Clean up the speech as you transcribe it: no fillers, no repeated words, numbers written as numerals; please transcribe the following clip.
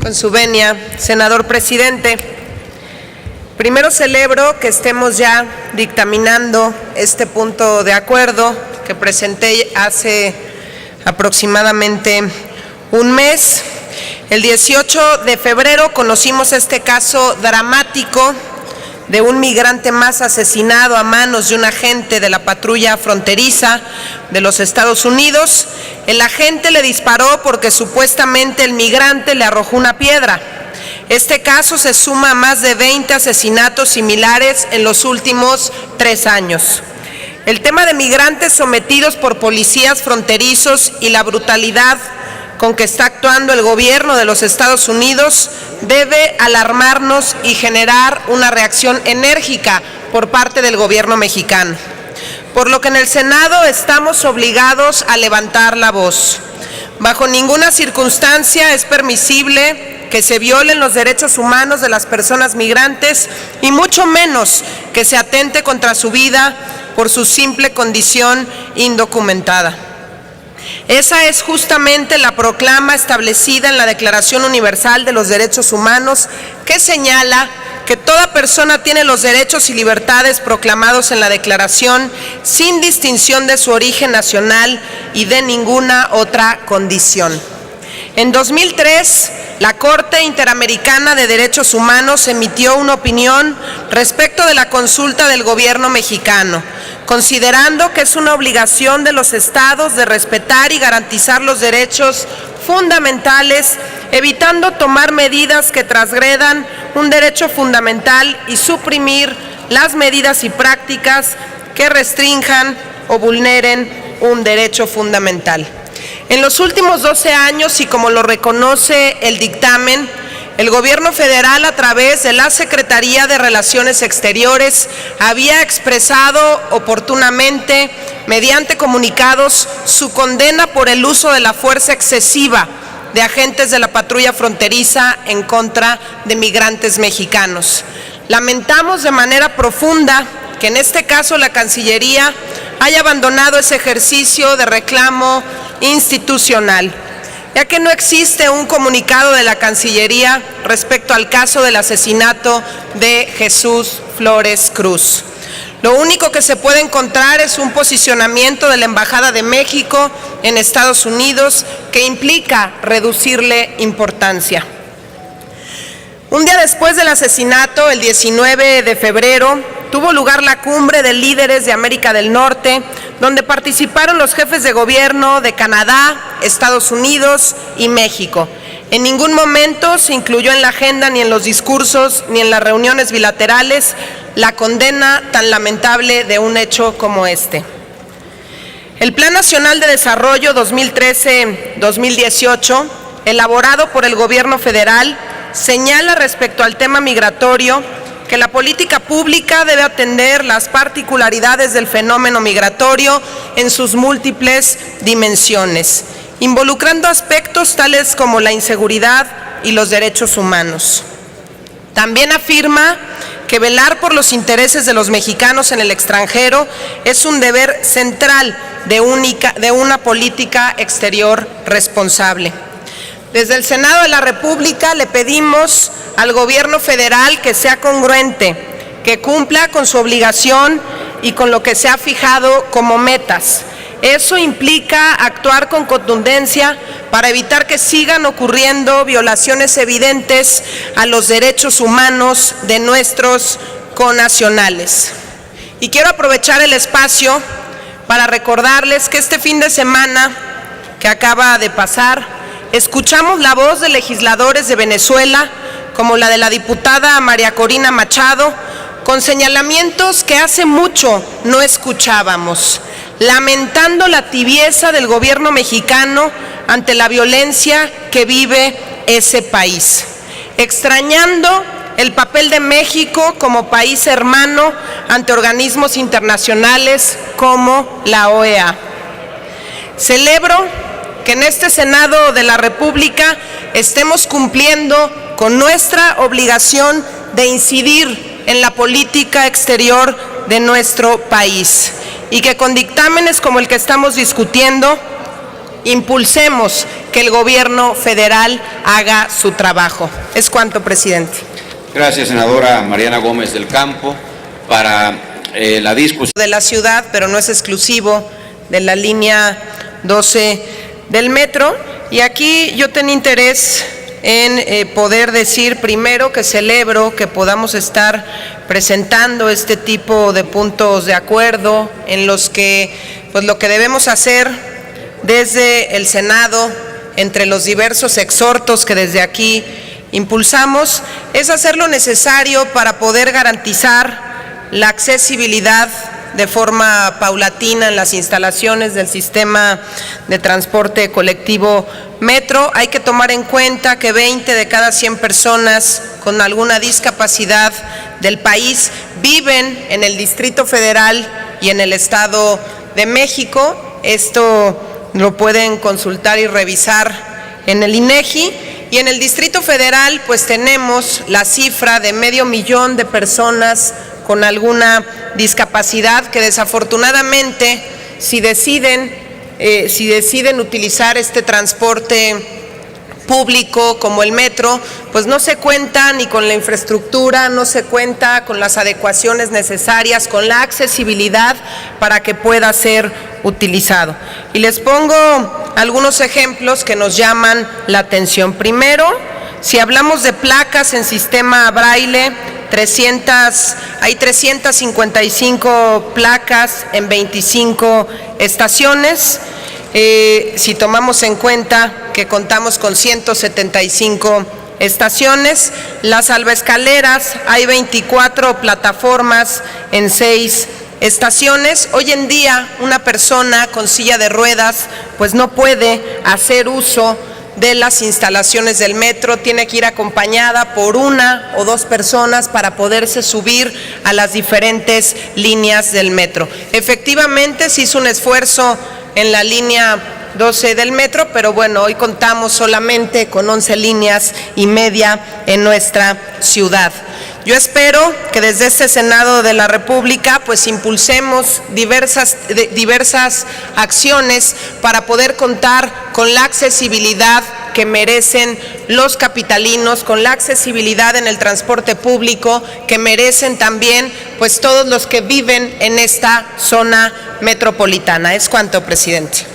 Con su venia, senador presidente, primero celebro que estemos ya dictaminando este punto de acuerdo que presenté hace aproximadamente un mes. El 18 de febrero conocimos este caso dramático de un migrante más asesinado a manos de un agente de la patrulla fronteriza de los Estados Unidos. El agente le disparó porque supuestamente el migrante le arrojó una piedra. Este caso se suma a más de 20 asesinatos similares en los últimos 3 años. El tema de migrantes sometidos por policías fronterizos y la brutalidad con que está actuando el gobierno de los Estados Unidos debe alarmarnos y generar una reacción enérgica por parte del gobierno mexicano. Por lo que en el Senado estamos obligados a levantar la voz. Bajo ninguna circunstancia es permisible que se violen los derechos humanos de las personas migrantes y mucho menos que se atente contra su vida por su simple condición indocumentada. Esa es justamente la proclama establecida en la Declaración Universal de los Derechos Humanos, que señala que toda persona tiene los derechos y libertades proclamados en la Declaración sin distinción de su origen nacional y de ninguna otra condición. En 2003, la Corte Interamericana de Derechos Humanos emitió una opinión respecto de la consulta del gobierno mexicano, considerando que es una obligación de los estados de respetar y garantizar los derechos fundamentales, evitando tomar medidas que transgredan un derecho fundamental y suprimir las medidas y prácticas que restrinjan o vulneren un derecho fundamental. En los últimos 12 años, y como lo reconoce el dictamen, el gobierno federal, a través de la Secretaría de Relaciones Exteriores, había expresado oportunamente, mediante comunicados, su condena por el uso de la fuerza excesiva de agentes de la patrulla fronteriza en contra de migrantes mexicanos. Lamentamos de manera profunda que en este caso la Cancillería haya abandonado ese ejercicio de reclamo institucional, ya que no existe un comunicado de la Cancillería respecto al caso del asesinato de Jesús Flores Cruz. Lo único que se puede encontrar es un posicionamiento de la Embajada de México en Estados Unidos que implica reducirle importancia. Un día después del asesinato, el 19 de febrero, tuvo lugar la cumbre de líderes de América del Norte, donde participaron los jefes de gobierno de Canadá, Estados Unidos y México. En ningún momento se incluyó en la agenda, ni en los discursos, ni en las reuniones bilaterales, la condena tan lamentable de un hecho como este. El Plan Nacional de Desarrollo 2013-2018, elaborado por el gobierno federal, señala respecto al tema migratorio que la política pública debe atender las particularidades del fenómeno migratorio en sus múltiples dimensiones, involucrando aspectos tales como la inseguridad y los derechos humanos. También afirma que velar por los intereses de los mexicanos en el extranjero es un deber central de una política exterior responsable. Desde el Senado de la República le pedimos al gobierno federal que sea congruente, que cumpla con su obligación y con lo que se ha fijado como metas. Eso implica actuar con contundencia para evitar que sigan ocurriendo violaciones evidentes a los derechos humanos de nuestros connacionales. Y quiero aprovechar el espacio para recordarles que este fin de semana que acaba de pasar, escuchamos la voz de legisladores de Venezuela, como la de la diputada María Corina Machado, con señalamientos que hace mucho no escuchábamos, lamentando la tibieza del gobierno mexicano ante la violencia que vive ese país, extrañando el papel de México como país hermano ante organismos internacionales como la OEA. Celebro que en este Senado de la República estemos cumpliendo con nuestra obligación de incidir en la política exterior de nuestro país y que con dictámenes como el que estamos discutiendo impulsemos que el gobierno federal haga su trabajo. Es cuanto, presidente. Gracias, senadora Mariana Gómez del Campo. Para la discusión de la ciudad, pero no es exclusivo de la línea 12 del metro. Y aquí yo tengo interés en poder decir primero que celebro que podamos estar presentando este tipo de puntos de acuerdo en los que pues lo que debemos hacer desde el Senado, entre los diversos exhortos que desde aquí impulsamos, es hacer lo necesario para poder garantizar la accesibilidad de forma paulatina en las instalaciones del sistema de transporte colectivo metro. Hay que tomar en cuenta que 20 de cada 100 personas con alguna discapacidad del país viven en el Distrito Federal y en el Estado de México. Esto lo pueden consultar y revisar en el INEGI. Y en el Distrito Federal pues tenemos la cifra de 500,000 de personas con alguna discapacidad que desafortunadamente si deciden utilizar este transporte público como el metro, pues no se cuenta ni con la infraestructura, no se cuenta con las adecuaciones necesarias, con la accesibilidad para que pueda ser utilizado. Y les pongo algunos ejemplos que nos llaman la atención. Primero, si hablamos de placas en sistema braille, hay 355 placas en 25 estaciones. Si tomamos en cuenta que contamos con 175 estaciones, las salvaescaleras, hay 24 plataformas en 6 estaciones. Hoy en día una persona con silla de ruedas pues no puede hacer uso de las instalaciones del metro, tiene que ir acompañada por 1 o 2 personas para poderse subir a las diferentes líneas del metro. Efectivamente se hizo un esfuerzo en la línea 12 del metro, pero bueno, hoy contamos solamente con 11 líneas y media en nuestra ciudad. Yo espero que desde este Senado de la República pues impulsemos diversas acciones para poder contar con la accesibilidad que merecen los capitalinos, con la accesibilidad en el transporte público que merecen también pues todos los que viven en esta zona metropolitana. Es cuanto, presidente.